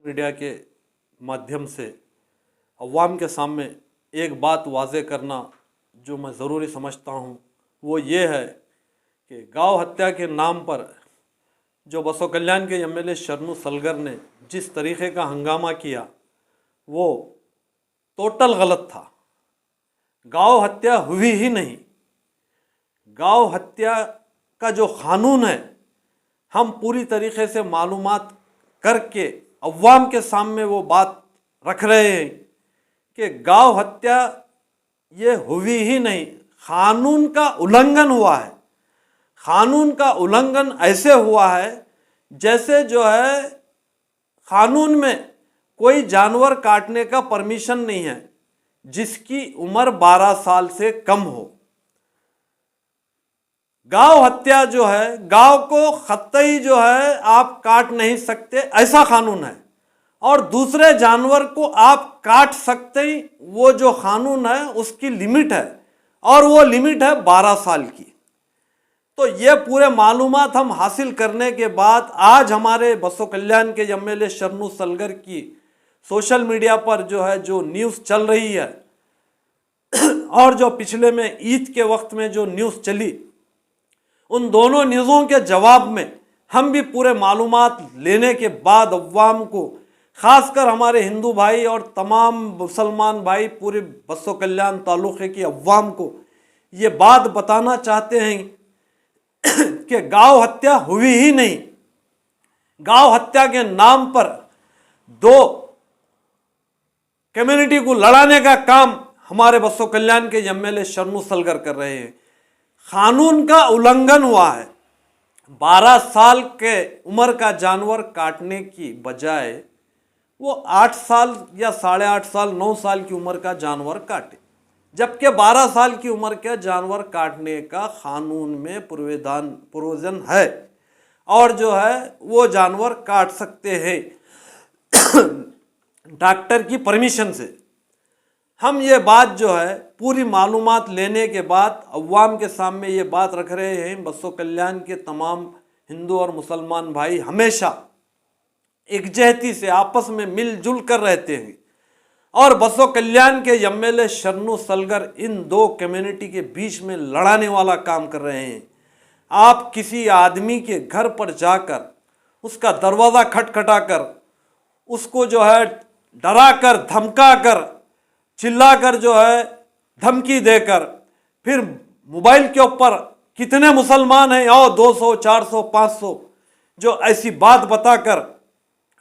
Media के माध्यम से अवाम के सामने एक बात वाज़े करना जो मैं ज़रूरी समझता हूँ वो ये है कि गौ हत्या के नाम पर जो बसो कल्याण के एमएलए शरणू सलगर ने जिस तरीक़े का हंगामा किया वो टोटल गलत था। गौ हत्या हुई ही नहीं। गौ हत्या का जो कानून है हम पूरी तरीक़े से मालूमात करके अवाम के सामने वो बात रख रहे हैं कि गौ हत्या ये हुई ही नहीं, कानून का उल्लंघन हुआ है। कानून का उल्लंघन ऐसे हुआ है जैसे जो है कानून में कोई जानवर काटने का परमिशन नहीं है जिसकी उम्र 12 साल से कम हो। गौ हत्या जो है, गौ को कतई जो है आप काट नहीं सकते, ऐसा कानून है। और दूसरे जानवर को आप काट सकते ही, वो जो कानून है उसकी लिमिट है और वो लिमिट है 12 साल की। तो ये पूरे मालूमात हम हासिल करने के बाद आज हमारे बसो कल्याण के एमएलए शरणू सलगर की सोशल मीडिया पर जो है जो न्यूज़ चल रही है और जो पिछले में ईद के वक्त में जो न्यूज़ चली, उन दोनों न्यूज़ों के जवाब में हम भी पूरे मालूमात लेने के बाद अवाम को, खासकर हमारे हिंदू भाई और तमाम मुसलमान भाई, पूरे बसो कल्याण तालुक़े की अवाम को ये बात बताना चाहते हैं कि गौ हत्या हुई ही नहीं। गौ हत्या के नाम पर दो कम्युनिटी को लड़ाने का काम हमारे बसो कल्याण के एमएलए शरणू सलगर कर रहे हैं। कानून का उल्लंघन हुआ है। 12 साल के उम्र का जानवर काटने की बजाय वो 8 साल या 8.5 साल, 9 साल की उम्र का जानवर काटे, जबकि 12 साल की उम्र के जानवर काटने का कानून में प्रोविजन है और जो है वो जानवर काट सकते हैं डॉक्टर की परमिशन से। हम ये बात जो है पूरी मालूमात लेने के बाद अवाम के सामने ये बात रख रहे हैं। बसो कल्याण के तमाम हिंदू और मुसलमान भाई हमेशा एकजहती से आपस में मिलजुल कर रहते हैं और बसो कल्याण के एमएलए शरणू सलगर इन दो कम्युनिटी के बीच में लड़ाने वाला काम कर रहे हैं। आप किसी आदमी के घर पर जाकर उसका दरवाज़ा खटखटाकर उसको जो है डराकर, धमकाकर, चिल्लाकर जो है धमकी देकर, फिर मोबाइल के ऊपर कितने मुसलमान हैं और 200, 400, 500 जो ऐसी बात बताकर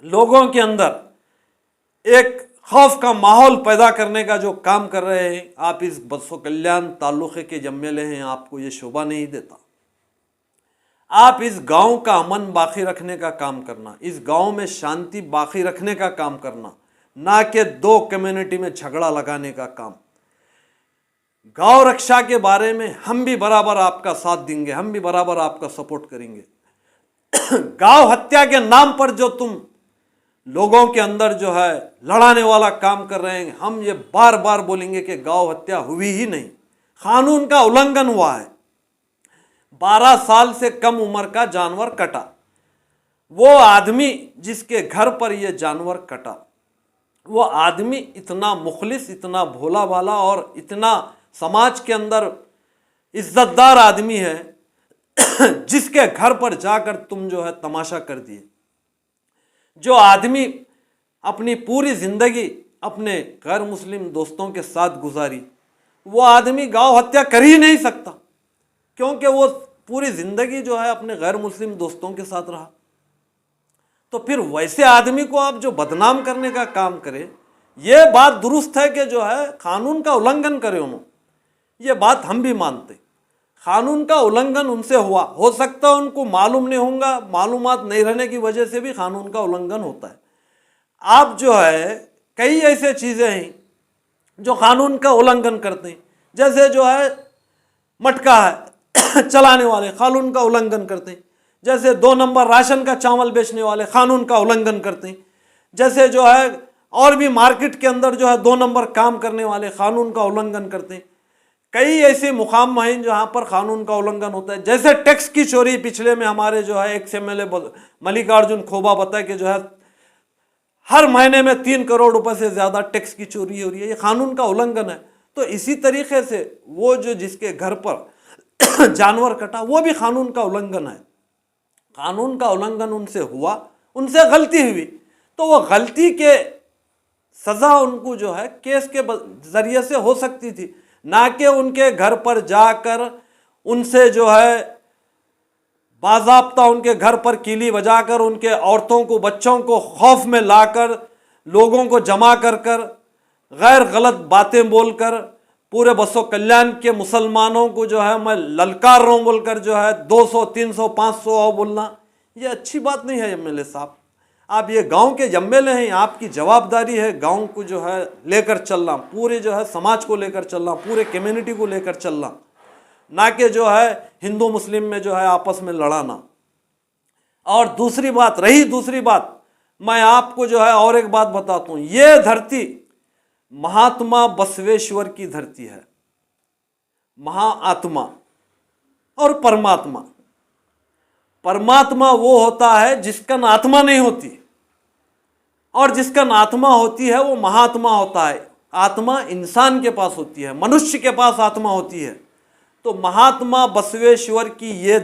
लोगों के अंदर एक खौफ का माहौल पैदा करने का जो काम कर रहे हैं, आप इस बसो कल्याण तालुक़े के एमएलए हैं, आपको ये शोभा नहीं देता। आप इस गांव का अमन बाकी रखने का काम करना, इस गांव में शांति बाकी रखने का काम करना, ना कि दो कम्युनिटी में झगड़ा लगाने का काम। गौ रक्षा के बारे में हम भी बराबर आपका साथ देंगे, हम भी बराबर आपका सपोर्ट करेंगे। गौ हत्या के नाम पर जो तुम लोगों के अंदर जो है लड़ाने वाला काम कर रहे हैं, हम ये बार बार बोलेंगे कि गौ हत्या हुई ही नहीं, कानून का उल्लंघन हुआ है। 12 साल से कम उम्र का जानवर कटा, वो आदमी जिसके घर पर ये जानवर कटा, वो आदमी इतना मुखलिस, इतना भोला भाला और इतना समाज के अंदर इज्जतदार आदमी है जिसके घर पर जाकर तुम जो है तमाशा कर दिए। जो आदमी अपनी पूरी ज़िंदगी अपने गैर मुस्लिम दोस्तों के साथ गुजारी, वो आदमी गौ हत्या कर ही नहीं सकता, क्योंकि वो पूरी ज़िंदगी जो है अपने गैर मुस्लिम दोस्तों के साथ रहा। तो फिर वैसे आदमी को आप जो बदनाम करने का काम करें, ये बात दुरुस्त है कि जो है कानून का उल्लंघन करे उन्होंने, ये बात हम भी मानते। कानून का उल्लंघन उनसे हुआ, हो सकता है उनको मालूम नहीं होगा, मालूमात नहीं रहने की वजह से भी कानून का उल्लंघन होता है। आप जो है कई ऐसे चीज़ें हैं जो कानून का उल्लंघन करते हैं, जैसे जो है मटका है चलाने वाले कानून का उल्लंघन करते हैं, जैसे 2 नंबर राशन का चावल बेचने वाले कानून का उल्लंघन करते हैं, जैसे जो है और भी मार्केट के अंदर जो है 2 नंबर काम करने वाले कानून का उल्लंघन करते हैं। कई ऐसे मुकाम हैं जहाँ पर कानून का उल्लंघन होता है, जैसे टैक्स की चोरी। पिछले में हमारे जो है एक्स एमएलए मल्लिकार्जुन खोबा बताए कि जो है हर महीने में 3 करोड़ रुपए से ज़्यादा टैक्स की चोरी हो रही है। ये कानून का उल्लंघन है। तो इसी तरीके से वो जो जिसके घर पर जानवर कटा, वो भी कानून का उल्लंघन है। कानून का उल्लंघन उनसे हुआ, उनसे गलती हुई, तो वो गलती के सजा उनको जो है केस के जरिए से हो सकती थी, ना कि उनके घर पर जाकर उनसे जो है बाज़ाब्ता उनके घर पर कीली बजाकर उनके औरतों को, बच्चों को खौफ में लाकर, लोगों को जमा कर कर गैर गलत बातें बोलकर पूरे बसो कल्याण के मुसलमानों को जो है मैं ललकार रहा हूँ बोलकर जो है 200, 300, 500 बोलना, ये अच्छी बात नहीं है। एमएलए साहब, आप ये गांव के एमएलए हैं, आपकी जवाबदारी है गांव को जो है लेकर चलना, पूरे जो है समाज को लेकर चलना, पूरे कम्युनिटी को लेकर चलना, ना कि जो है हिंदू मुस्लिम में जो है आपस में लड़ाना। और दूसरी बात मैं आपको जो है और एक बात बताता हूँ, ये धरती महात्मा बसवेश्वर की धरती है। महाआत्मा और परमात्मा वो होता है जिसका आत्मा नहीं होती, और जिसका आत्मा होती है वो महात्मा होता है। आत्मा इंसान के पास होती है, मनुष्य के पास आत्मा होती है। तो महात्मा बसवेश्वर की ये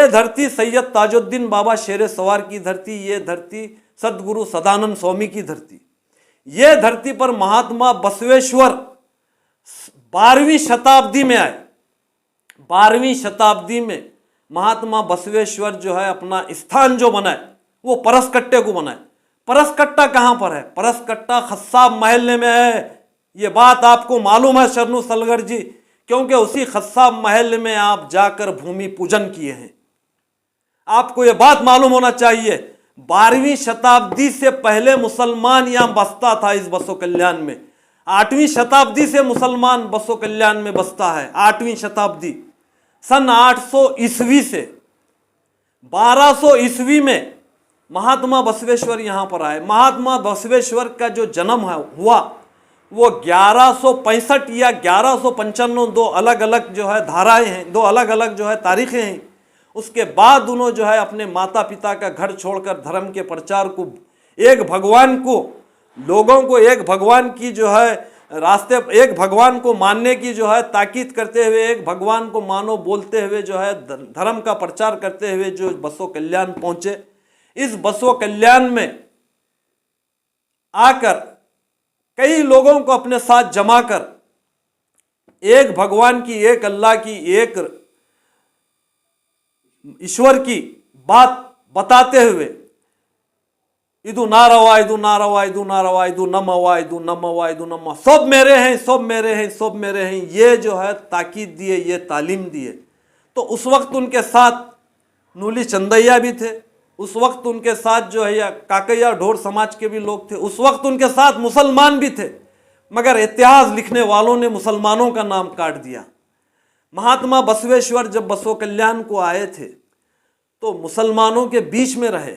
धरती सैयद ताजुद्दीन बाबा शेर सवार की धरती, ये धरती सदगुरु सदानंद स्वामी की धरती, ये धरती पर महात्मा बसवेश्वर 12वीं शताब्दी में आए। 12वीं शताब्दी में महात्मा बसवेश्वर जो है अपना स्थान जो बनाए वो परसकट्टे को बनाए। परसकट्टा कहाँ पर है? परसकट्टा खस्साब महल्ले में है। ये बात आपको मालूम है शरणु सलगर जी, क्योंकि उसी खस्साब महल में आप जाकर भूमि पूजन किए हैं। आपको ये बात मालूम होना चाहिए। 12वीं शताब्दी से पहले मुसलमान यहां बसता था इस बसो कल्याण में। 8वीं शताब्दी से मुसलमान बसो कल्याण में बसता है। 8वीं शताब्दी सन 800 ईस्वी से 1200 ईस्वी में महात्मा बसवेश्वर यहां पर आए। महात्मा बसवेश्वर का जो जन्म हुआ वो 1165 या 1195, दो अलग अलग जो है धाराएं हैं, दो अलग अलग जो है तारीखें हैं। उसके बाद दोनों जो है अपने माता पिता का घर छोड़कर धर्म के प्रचार को, एक भगवान को, लोगों को एक भगवान की जो है रास्ते, एक भगवान को मानने की जो है ताकीद करते हुए, एक भगवान को मानो बोलते हुए जो है धर्म का प्रचार करते हुए जो बसो कल्याण पहुंचे। इस बसो कल्याण में आकर कई लोगों को अपने साथ जमा कर एक भगवान की, एक अल्लाह की, एक ईश्वर की बात बताते हुए इदु नारवा इदु नारवा इदु नारवा इदु नमवा इदु नमवा इदु नमवा, सब मेरे हैं, सब मेरे हैं, सब मेरे हैं, ये जो है ताकीद दिए, ये तालीम दिए। तो उस वक्त उनके साथ नूली चंदैया भी थे, उस वक्त उनके साथ जो है या काकैया ढोर समाज के भी लोग थे, उस वक्त उनके साथ मुसलमान भी थे, मगर इतिहास लिखने वालों ने मुसलमानों का नाम काट दिया। महात्मा बसवेश्वर जब बसो कल्याण को आए थे तो मुसलमानों के बीच में रहे।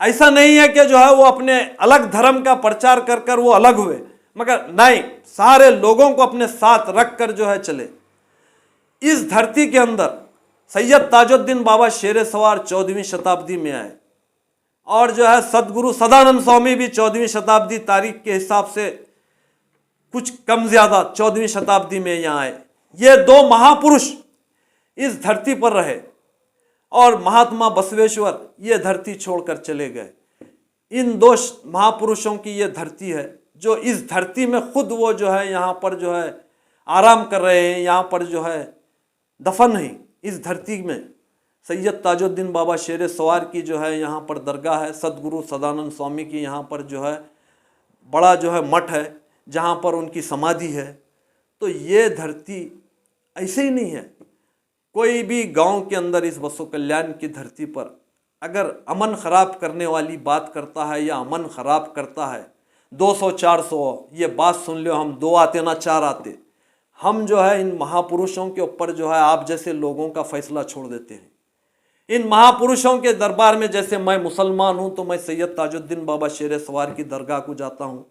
ऐसा नहीं है कि जो है वो अपने अलग धर्म का प्रचार कर कर वो अलग हुए, मगर नहीं, सारे लोगों को अपने साथ रख कर जो है चले। इस धरती के अंदर सैयद ताजुद्दीन बाबा शेर सवार 14वीं शताब्दी में आए, और जो है सदगुरु सदानंद स्वामी भी 14वीं शताब्दी तारीख के हिसाब से कुछ कम ज्यादा 14वीं शताब्दी में यहाँ आए। ये दो महापुरुष इस धरती पर रहे, और महात्मा बसवेश्वर ये धरती छोड़कर चले गए। इन दो महापुरुषों की ये धरती है, जो इस धरती में खुद वो जो है यहाँ पर जो है आराम कर रहे हैं, यहाँ पर जो है दफन है। इस धरती में सैयद ताजुद्दीन बाबा शेर सवार की जो है यहाँ पर दरगाह है, सदगुरु सदानंद स्वामी की यहाँ पर जो है बड़ा जो है मठ है जहाँ पर उनकी समाधि है। तो ये धरती ऐसे ही नहीं है। कोई भी गांव के अंदर इस बसो कल्याण की धरती पर अगर अमन ख़राब करने वाली बात करता है या अमन ख़राब करता है, 200-400 ये बात सुन लो, हम 2 आते ना 4 आते, हम जो है इन महापुरुषों के ऊपर जो है आप जैसे लोगों का फैसला छोड़ देते हैं। इन महापुरुषों के दरबार में, जैसे मैं मुसलमान हूँ तो मैं सैयद ताजुद्दीन बाबा शेर सवार की दरगाह को जाता हूँ,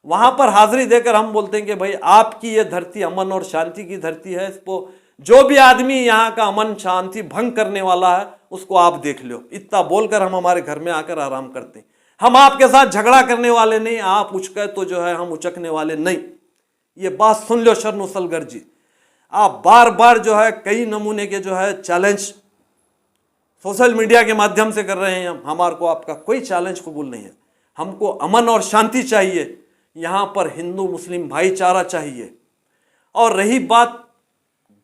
वहाँ पर हाजिरी देकर हम बोलते हैं कि भाई आपकी ये धरती अमन और शांति की धरती है, इसको जो भी आदमी यहाँ का अमन शांति भंग करने वाला है उसको आप देख लो। इतना बोलकर हम हमारे घर में आकर आराम करते हैं। हम आपके साथ झगड़ा करने वाले नहीं, आप उचके तो जो है हम उचकने वाले नहीं। ये बात सुन लो शरणु सलगर जी। आप बार बार जो है कई नमूने के जो है चैलेंज सोशल मीडिया के माध्यम से कर रहे हैं। हमारे को आपका कोई चैलेंज कबूल नहीं है। हमको अमन और शांति चाहिए, यहाँ पर हिंदू मुस्लिम भाईचारा चाहिए। और रही बात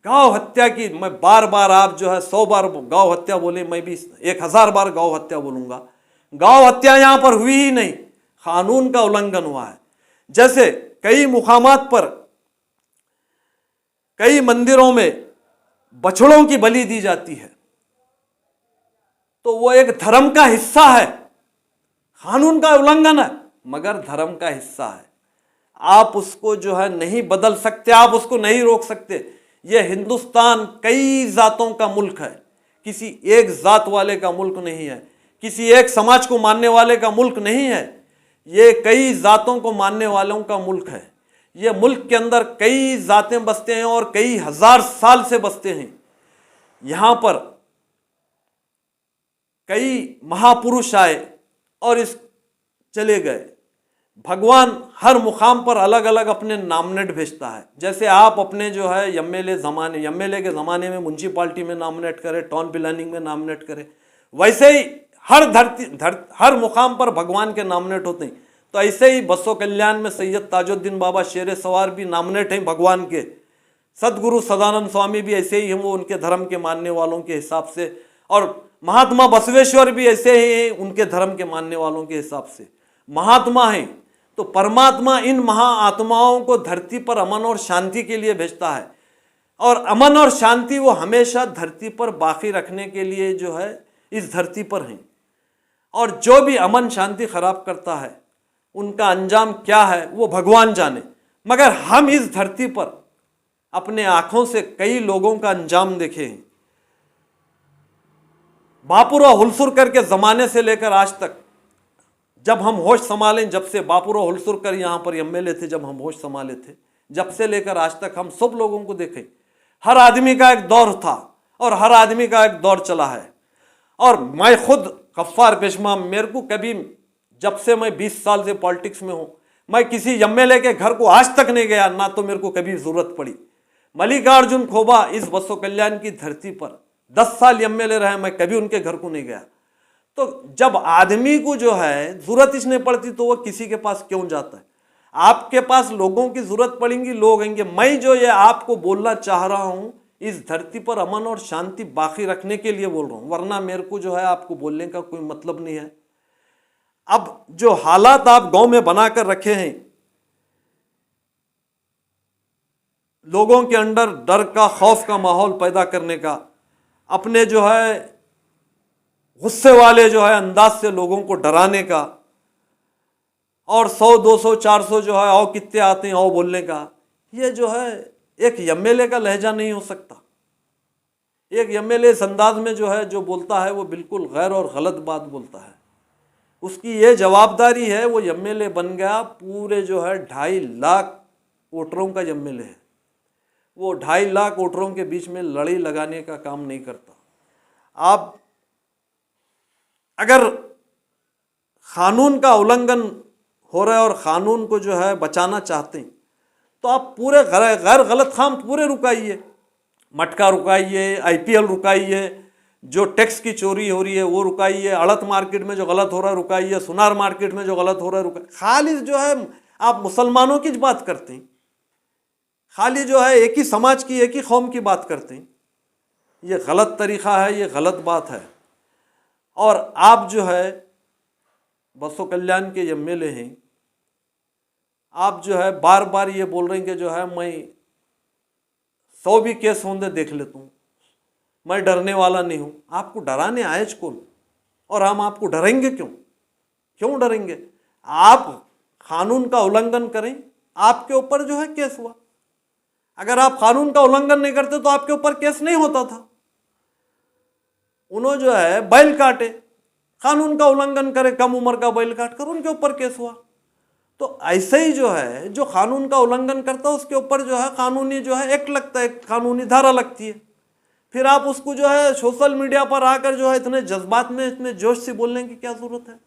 गौ हत्या की, मैं बार बार, आप जो है 100 बार गौ हत्या बोले, मैं भी 1000 बार गौ हत्या बोलूंगा। गौ हत्या यहाँ पर हुई ही नहीं, कानून का उल्लंघन हुआ है। जैसे कई मुकामात पर, कई मंदिरों में बछड़ों की बलि दी जाती है, तो वो एक धर्म का हिस्सा है, कानून का उल्लंघन है मगर धर्म का हिस्सा है। आप उसको जो है नहीं बदल सकते, आप उसको नहीं रोक सकते। ये हिंदुस्तान कई जातों का मुल्क है, किसी एक जात वाले का मुल्क नहीं है, किसी एक समाज को मानने वाले का मुल्क नहीं है। ये कई जातों को मानने वालों का मुल्क है। ये मुल्क के अंदर कई जातें बसते हैं और कई हजार साल से बसते हैं। यहाँ पर कई महापुरुष आए और इस चले गए। भगवान हर मुकाम पर अलग अलग अपने नामनेट भेजता है। जैसे आप अपने जो है एमएलए के ज़माने में म्यूनसिपाल्टी में नामनेट करें, टाउन प्लानिंग में नामनेट करें, वैसे ही हर मुकाम पर भगवान के नामनेट होते हैं। तो ऐसे ही बसो कल्याण में सैयद ताजुद्दीन बाबा शेर सवार भी नामनेट हैं भगवान के। सदगुरु सदानंद स्वामी भी ऐसे ही हैं, वो उनके धर्म के मानने वालों के हिसाब से। और महात्मा बसवेश्वर भी ऐसे ही हैं, उनके धर्म के मानने वालों के हिसाब से महात्मा हैं। तो परमात्मा इन महाआत्माओं को धरती पर अमन और शांति के लिए भेजता है। और अमन और शांति वो हमेशा धरती पर बाकी रखने के लिए जो है इस धरती पर हैं। और जो भी अमन शांति खराब करता है उनका अंजाम क्या है वो भगवान जाने। मगर हम इस धरती पर अपने आंखों से कई लोगों का अंजाम देखे हैं। बापुरा हुलसुरकर के ज़माने से लेकर आज तक, जब हम होश संभालें, जब से बापुरा हुलसुरकर यहाँ पर एमएलए थे, जब हम होश संभाले थे, जब से लेकर आज तक हम सब लोगों को देखें, हर आदमी का एक दौर था और हर आदमी का एक दौर चला है। और मैं खुद गफ्फार पेशमा, मेरे को कभी, जब से मैं 20 साल से पॉलिटिक्स में हूँ, मैं किसी एमएलए के घर को आज तक नहीं गया, ना तो मेरे को कभी ज़रूरत पड़ी। मल्लिकार्जुन खोबा इस बसो कल्याण की धरती पर 10 साल एमएलए रहे, मैं कभी उनके घर को नहीं गया। तो जब आदमी को जो है जरूरत इसने पड़ती तो वो किसी के पास क्यों जाता है? आपके पास लोगों की जरूरत पड़ेगी, लोग आएंगे। मैं जो ये आपको बोलना चाह रहा हूं इस धरती पर अमन और शांति बाकी रखने के लिए बोल रहा हूं, वरना मेरे को जो है आपको बोलने का कोई मतलब नहीं है। अब जो हालात आप गांव में बनाकर रखे हैं, लोगों के अंदर डर का, खौफ का माहौल पैदा करने का, अपने जो है गुस्से वाले जो है अंदाज से लोगों को डराने का, और 100, 200, 400 जो है आओ कितने आते हैं आओ बोलने का, ये जो है एक एमएलए का लहजा नहीं हो सकता। एक एमएलए इस अंदाज में जो है जो बोलता है वो बिल्कुल गैर और गलत बात बोलता है। उसकी ये जवाबदारी है, वो एमएलए बन गया, पूरे जो है 2.5 लाख वोटरों का एमएलए है। वो 2.5 लाख वोटरों के बीच में लड़ाई लगाने का काम नहीं करता। आप अगर कानून का उल्लंघन हो रहा है और कानून को जो है बचाना चाहते हैं तो आप पूरे गैर गलत काम पूरे रुकाइए। मटका रुकाइए, आईपीएल रुकाइए, जो टैक्स की चोरी हो रही है वो रुकाइए, अड़त मार्केट में जो गलत हो रहा है रुकाइए, सुनार मार्केट में जो गलत हो रहा है रुकाइए। खाली जो है आप मुसलमानों की बात करते हैं, खाली जो है एक ही समाज की, एक ही कौम की बात करते हैं। ये गलत तरीक़ा है, ये गलत बात है। और आप जो है बसो कल्याण के एमएलए हैं, आप जो है बार बार ये बोल रहे हैं कि जो है मैं 100 भी केस होंगे देख लेता हूँ, मैं डरने वाला नहीं हूँ। आपको डराने आए कौन? और हम आपको डरेंगे क्यों? क्यों डरेंगे? आप कानून का उल्लंघन करें, आपके ऊपर जो है केस हुआ। अगर आप कानून का उल्लंघन नहीं करते तो आपके ऊपर केस नहीं होता था। उन्होंने जो है बैल काटे, कानून का उल्लंघन करे, कम उम्र का बैल काट कर उनके ऊपर केस हुआ। तो ऐसे ही जो है जो कानून का उल्लंघन करता है उसके ऊपर जो है कानूनी जो है एक्ट लगता है, कानूनी धारा लगती है। फिर आप उसको जो है सोशल मीडिया पर आकर जो है इतने जज्बात में, इतने जोश से बोलने की क्या ज़रूरत है।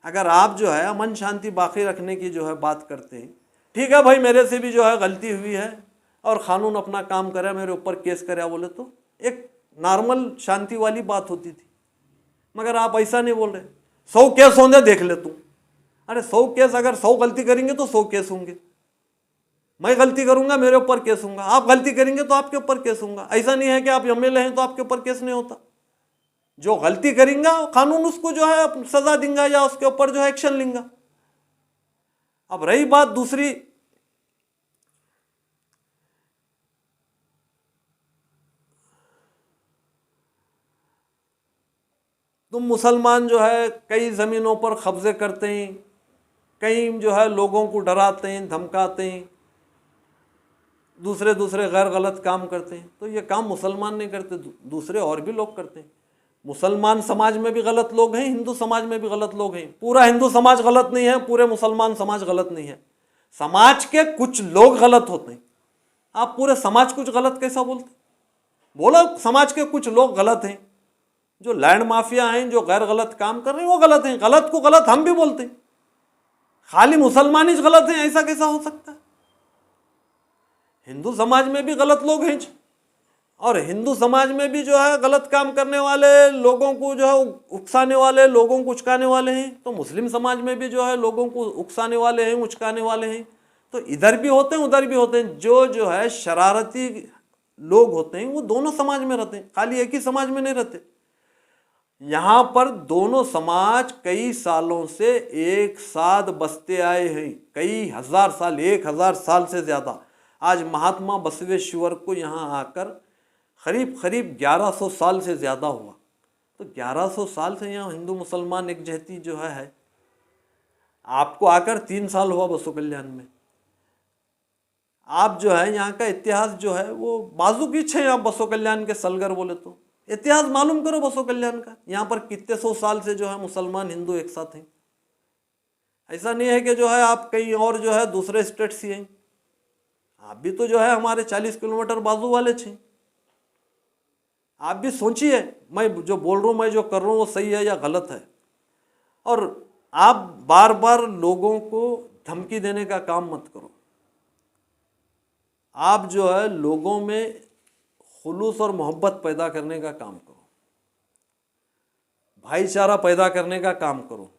अगर आप जो है अमन शांति बाकी रखने की जो है बात करते हैं, ठीक है भाई, मेरे से भी जो है गलती हुई है और क़ानून अपना काम करे, मेरे ऊपर केस करे बोले तो एक नॉर्मल शांति वाली बात होती थी। मगर आप ऐसा नहीं बोल रहे। 100 केस होंगे देख ले तू। अरे 100 केस, अगर 100 गलती करेंगे तो 100 केस होंगे। मैं गलती करूंगा मेरे ऊपर केस होगा, आप गलती करेंगे तो आपके ऊपर केस होगा। ऐसा नहीं है कि आप एमएलए हैं तो आपके ऊपर केस नहीं होता। जो गलती करेंगे कानून उसको जो है सजा देंगे या उसके ऊपर जो है एक्शन लेंगे। अब रही बात दूसरी, तुम मुसलमान जो है कई ज़मीनों पर कब्जे करते हैं, कई जो है लोगों को डराते हैं, धमकाते हैं, दूसरे गैर गलत काम करते हैं। तो ये काम मुसलमान नहीं करते, दूसरे और भी लोग करते हैं। मुसलमान समाज में भी गलत लोग हैं, हिंदू समाज में भी गलत लोग हैं। पूरा हिंदू समाज गलत नहीं है, पूरे मुसलमान समाज गलत नहीं है। समाज के कुछ लोग गलत होते हैं। आप पूरे समाज कुछ गलत कैसा बोलते? बोलो समाज के कुछ लोग गलत हैं, जो लैंड माफिया हैं, जो गैर गलत काम कर रहे हैं वो गलत हैं। गलत को गलत हम भी बोलते हैं, खाली मुसलमान ही गलत हैं ऐसा कैसा हो सकता है? हिंदू समाज में भी गलत लोग हैं और हिंदू समाज में भी जो है गलत काम करने वाले लोगों को जो है उकसाने वाले, लोगों को उचकाने वाले हैं। तो मुस्लिम समाज में भी जो है लोगों को उकसाने वाले हैं, उचकाने वाले हैं। तो इधर भी होते हैं उधर भी होते हैं। जो है शरारती लोग होते हैं वो दोनों समाज में रहते हैं, खाली एक ही समाज में नहीं रहते। यहाँ पर दोनों समाज कई सालों से एक साथ बसते आए हैं, कई हजार साल, 1000 साल से ज़्यादा। आज महात्मा बसवेश्वर को यहाँ आकर करीब 1100 साल से ज़्यादा हुआ। तो 1100 साल से यहाँ हिंदू मुसलमान एक जहती जो है। आपको आकर 3 साल हुआ बसो कल्याण में। आप जो है यहाँ का इतिहास जो है वो बाजू पीछे हैं। आप बसो कल्याण के सलगर बोले तो इतिहास मालूम करो बसो कल्याण का। यहाँ पर कितने 100 साल से जो है मुसलमान हिंदू एक साथ हैं। ऐसा नहीं है कि जो है आप कहीं और जो है दूसरे स्टेट से हैं। आप भी तो जो है हमारे 40 किलोमीटर बाजू वाले थे। आप भी सोचिए, मैं जो बोल रहा हूँ, मैं जो कर रहा हूँ वो सही है या गलत है। और आप बार बार लोगों को धमकी देने का काम मत करो। आप जो है लोगों में खुलूस और मोहब्बत पैदा करने का काम करो, भाईचारा पैदा करने का काम करो।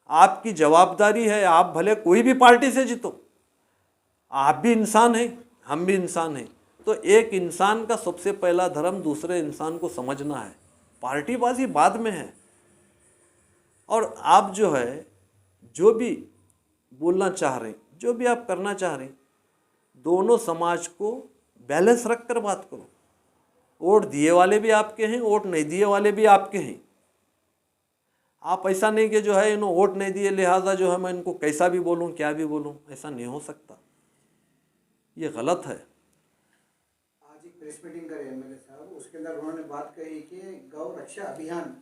आपकी जवाबदारी है। आप भले कोई भी पार्टी से जीतो, आप भी इंसान हैं, हम भी इंसान हैं। तो एक इंसान का सबसे पहला धर्म दूसरे इंसान को समझना है। पार्टीबाजी बाद में है। और आप जो है जो भी बोलना चाह रहे हैं, जो भी आप करना चाह रहे हैं, दोनों समाज को बैलेंस रख कर बात करो। वोट दिए वाले भी आपके हैं, वोट नहीं दिए वाले भी आपके हैं। आप ऐसा नहीं कि जो है इन्होंने वोट नहीं दिए लिहाजा जो है मैं इनको कैसा भी बोलूं, क्या भी बोलूं, ऐसा नहीं हो सकता। ये गलत है। आज एक प्रेस मीटिंग करे एमएलए साहब, उसके अंदर उन्होंने बात कही कि गौ रक्षा अभियान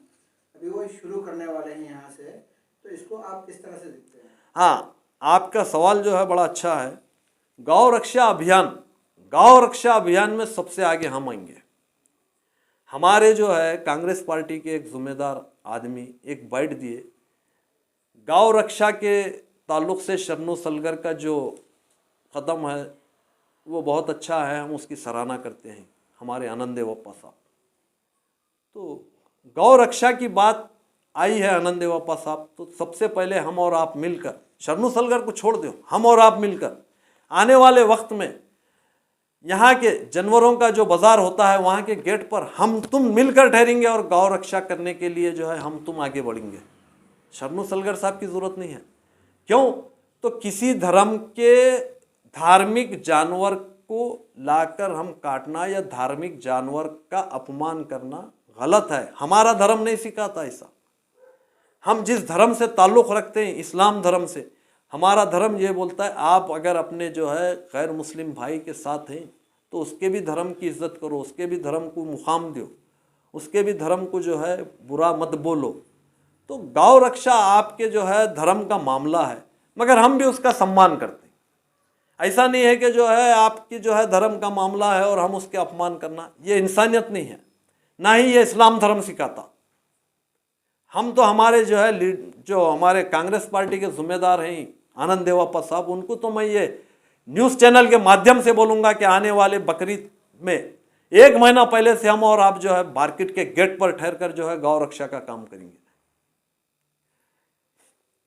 अभी वो शुरू करने वाले हैं यहाँ से, तो इसको आप किस तरह से देखते हैं? हाँ, आपका सवाल जो है बड़ा अच्छा है। गौ रक्षा अभियान में सबसे आगे हम आएंगे। हमारे जो है कांग्रेस पार्टी के एक जिम्मेदार आदमी एक बाइट दिए, गौ रक्षा के ताल्लुक़ से शरणु सलगर का जो कदम है वो बहुत अच्छा है, हम उसकी सराहना करते हैं, हमारे आनंद देवप्पा साहब। तो गौ रक्षा की बात आई है आनंद देवप्पा साहब, तो सबसे पहले हम और आप मिलकर, शरणु सलगर को छोड़ दो, हम और आप मिलकर आने वाले वक्त में यहाँ के जानवरों का जो बाजार होता है वहाँ के गेट पर हम तुम मिलकर ठहरेंगे और गौ रक्षा करने के लिए जो है हम तुम आगे बढ़ेंगे। शरणु सलगर साहब की ज़रूरत नहीं है। क्यों? तो किसी धर्म के धार्मिक जानवर को लाकर हम काटना या धार्मिक जानवर का अपमान करना गलत है। हमारा धर्म नहीं सिखाता ऐसा। हम जिस धर्म से ताल्लुक़ रखते हैं, इस्लाम धर्म से, हमारा धर्म ये बोलता है आप अगर अपने जो है गैर मुस्लिम भाई के साथ हैं तो उसके भी धर्म की इज़्ज़त करो, उसके भी धर्म को मुकाम दो, उसके भी धर्म को जो है बुरा मत बोलो। तो गौ रक्षा आपके जो है धर्म का मामला है, मगर हम भी उसका सम्मान करते हैं। ऐसा नहीं है कि जो है आपकी जो है धर्म का मामला है और हम उसके अपमान करना, ये इंसानियत नहीं है, ना ही ये इस्लाम धर्म सिखाता। हम तो हमारे जो है जो हमारे कांग्रेस पार्टी के जिम्मेदार हैं आनंद देवापा साहब, उनको तो मैं ये न्यूज़ चैनल के माध्यम से बोलूँगा कि आने वाले बकरीद में 1 महीना पहले से हम और आप जो है मार्केट के गेट पर ठहर कर जो है गौ रक्षा का काम करेंगे।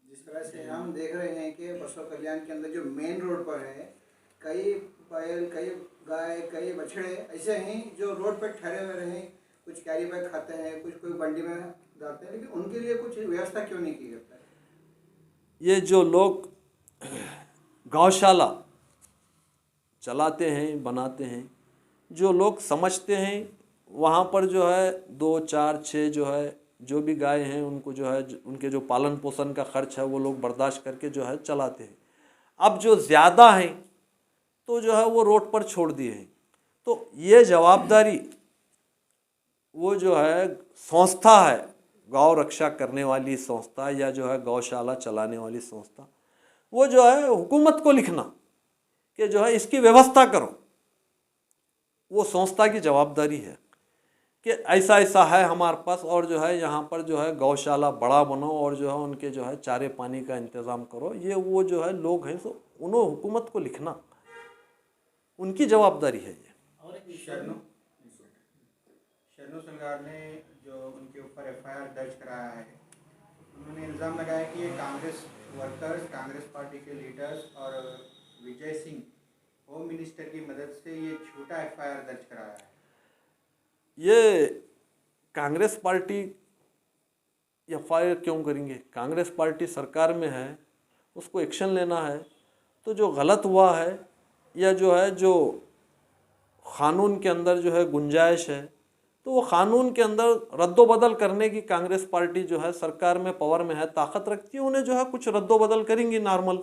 जिस तरह से हम देख रहे हैं कि बसव कल्याण के अंदर जो मेन रोड पर है, कई बैल, कई गाय, कई बछड़े ऐसे हैं जो रोड पर ठहरे हुए रहे, कुछ कैरी बैग खाते हैं, कुछ कोई बंडी में डालते हैं, लेकिन उनके लिए कुछ व्यवस्था क्यों नहीं की जाता है? ये जो लोग गौशाला चलाते हैं, बनाते हैं, जो लोग समझते हैं वहाँ पर जो है 2, 4, 6 जो है जो भी गाय हैं उनको जो है उनके जो पालन पोषण का खर्च है वो लोग बर्दाश्त करके जो है चलाते हैं। अब जो ज़्यादा हैं तो जो है वो रोड पर छोड़ दिए हैं। तो ये जवाबदारी वो जो है संस्था है, गौ रक्षा करने वाली संस्था या जो है गौशाला चलाने वाली संस्था, वो जो है हुकूमत को लिखना कि जो है इसकी व्यवस्था करो, वो संस्था की जवाबदारी है कि ऐसा ऐसा है हमारे पास और जो है यहाँ पर जो है गौशाला बड़ा बनो और जो है उनके जो है चारे पानी का इंतज़ाम करो। ये वो जो है लोग हैं सो उन्होंने हुकूमत को लिखना, उनकी जवाबदारी है ये। और शरणु सलगार ने जो उनके ऊपर एफआईआर दर्ज कराया है, उन्होंने इल्ज़ाम लगाया कि ये कांग्रेस वर्कर्स, कांग्रेस पार्टी के लीडर्स और विजय सिंह होम मिनिस्टर की मदद से ये झूठा एफआईआर दर्ज कराया है। ये कांग्रेस पार्टी एफआईआर क्यों करेंगे? कांग्रेस पार्टी सरकार में है, उसको एक्शन लेना है। तो जो गलत हुआ है या जो है जो क़ानून के अंदर जो है गुंजाइश है तो वो क़ानून के अंदर रद्दोबदल करने की कांग्रेस पार्टी जो है सरकार में पावर में है, ताकत रखती है, उन्हें जो है कुछ रद्दोबदल करेंगी नॉर्मल।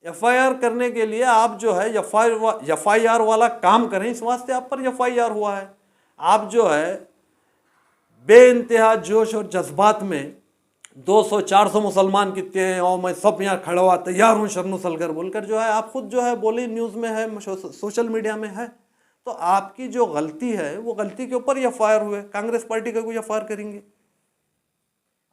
एफआईआर करने के लिए आप जो है एफआईआर वाला काम करें, इस वास्ते आप पर एफआईआर हुआ है। आप जो है बेइंतहा जोश और जज्बात में 200-400 मुसलमान कितने हैं और मैं सब यहाँ खड़ा हुआ तैयार हूँ शरणु सलगर बोलकर जो है आप खुद जो है बोले न्यूज़ में है, सोशल मीडिया में है। तो आपकी जो गलती है वो गलती के ऊपर एफआईआर हुए, कांग्रेस पार्टी का कोई एफआईआर करेंगे।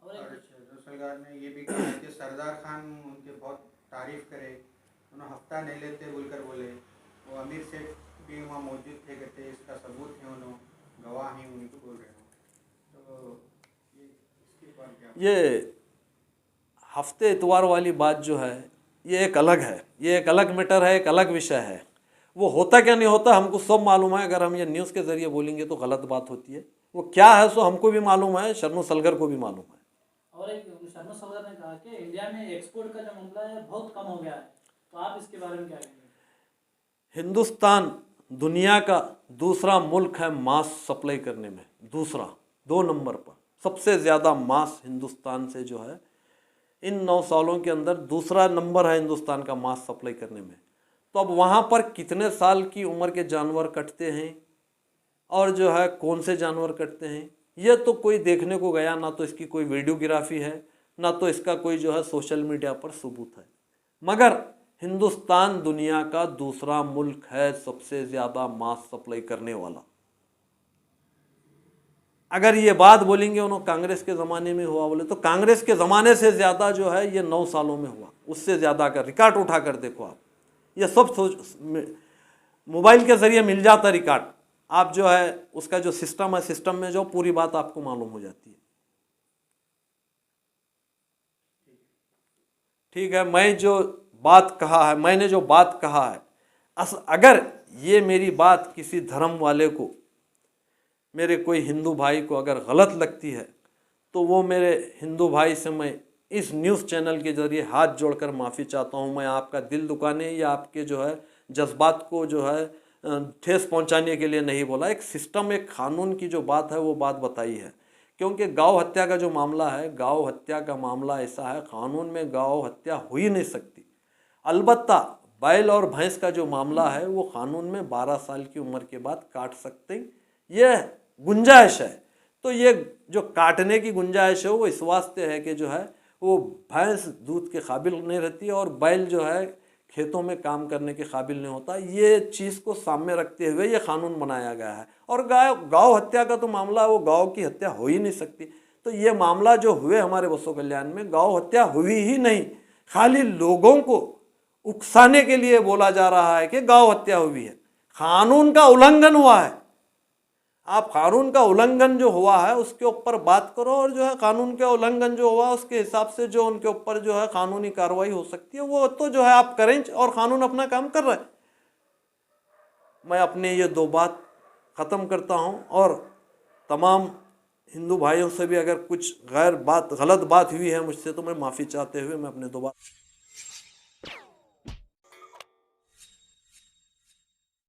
और सलगार ने ये भी कहा कि सरदार खान उनके बहुत तारीफ करे, उन्होंने हफ्ता नहीं लेते बोलकर बोले। वो अमीर सेठ भी वहाँ मौजूद थे, कहते इसका सबूत है, उन्होंने गवाह हैं, उनको बोल रहे हो। तो इसके ऊपर क्या? ये हफ्ते इतवार वाली बात जो है ये एक अलग है, ये एक अलग मैटर है, एक अलग विषय है। वो होता क्या नहीं होता हमको सब मालूम है। अगर हम ये न्यूज़ के ज़रिए बोलेंगे तो गलत बात होती है। वो क्या है सो हमको भी मालूम है, शरणु सलगर को भी मालूम है। और एक शरणु सलगर ने कहा कि इंडिया में एक्सपोर्ट का जो मामला है बहुत कम हो गया है, तो आप इसके बारे में क्या कहेंगे? हिंदुस्तान दुनिया का दूसरा मुल्क है मांस सप्लाई करने में, दूसरा 2 नंबर पर सबसे ज़्यादा मांस हिंदुस्तान से जो है इन 9 सालों के अंदर दूसरा नंबर है हिंदुस्तान का मांस सप्लाई करने में। तो अब वहाँ पर कितने साल की उम्र के जानवर कटते हैं और जो है कौन से जानवर कटते हैं ये तो कोई देखने को गया, ना तो इसकी कोई वीडियोग्राफी है, ना तो इसका कोई जो है सोशल मीडिया पर सबूत है। मगर हिंदुस्तान दुनिया का दूसरा मुल्क है सबसे ज़्यादा मांस सप्लाई करने वाला। अगर ये बात बोलेंगे उन्होंने कांग्रेस के ज़माने में हुआ बोले, तो कांग्रेस के ज़माने से ज़्यादा जो है ये 9 सालों में हुआ, उससे ज़्यादा का रिकॉर्ड उठा कर देखो आप। ये सब मोबाइल के ज़रिए मिल जाता रिकॉर्ड, आप जो है उसका जो सिस्टम है, सिस्टम में जो पूरी बात आपको मालूम हो जाती है। ठीक है, मैंने जो बात कहा है, अगर ये मेरी बात किसी धर्म वाले को, मेरे कोई हिंदू भाई को अगर गलत लगती है तो वो मेरे हिंदू भाई से मैं इस न्यूज़ चैनल के ज़रिए हाथ जोड़कर माफ़ी चाहता हूँ। मैं आपका दिल दुखाने या आपके जो है जज्बात को जो है ठेस पहुँचाने के लिए नहीं बोला। एक सिस्टम, एक कानून की जो बात है वो बात बताई है। क्योंकि गौ हत्या का जो मामला है, गौ हत्या का मामला ऐसा है, कानून में गौ हत्या हो ही नहीं सकती। अलबत्ता बैल और भैंस का जो मामला है वो कानून में 12 साल की उम्र के बाद काट सकते हैं, ये गुंजाइश है। तो ये जो काटने की गुंजाइश है वो इस वास्ते है कि जो है वो भैंस दूध के काबिल नहीं रहती और बैल जो है खेतों में काम करने के काबिल नहीं होता। ये चीज़ को सामने रखते हुए ये कानून बनाया गया है। और गौ हत्या का तो मामला, वो गौ की हत्या हो ही नहीं सकती। तो ये मामला जो हुए हमारे बसो कल्याण में, गौ हत्या हुई ही नहीं, खाली लोगों को उकसाने के लिए बोला जा रहा है कि गौ हत्या हुई है। कानून का उल्लंघन हुआ है। आप कानून का उल्लंघन जो हुआ है उसके ऊपर बात करो, और जो है कानून का उल्लंघन जो हुआ उसके हिसाब से जो उनके ऊपर जो है कानूनी कार्रवाई हो सकती है वो तो जो है आप करें, और कानून अपना काम कर रहा है। मैं अपने ये 2 बात ख़त्म करता हूँ, और तमाम हिंदू भाइयों से भी अगर कुछ गलत बात हुई है मुझसे तो मैं माफ़ी चाहते हुए मैं अपने 2 बात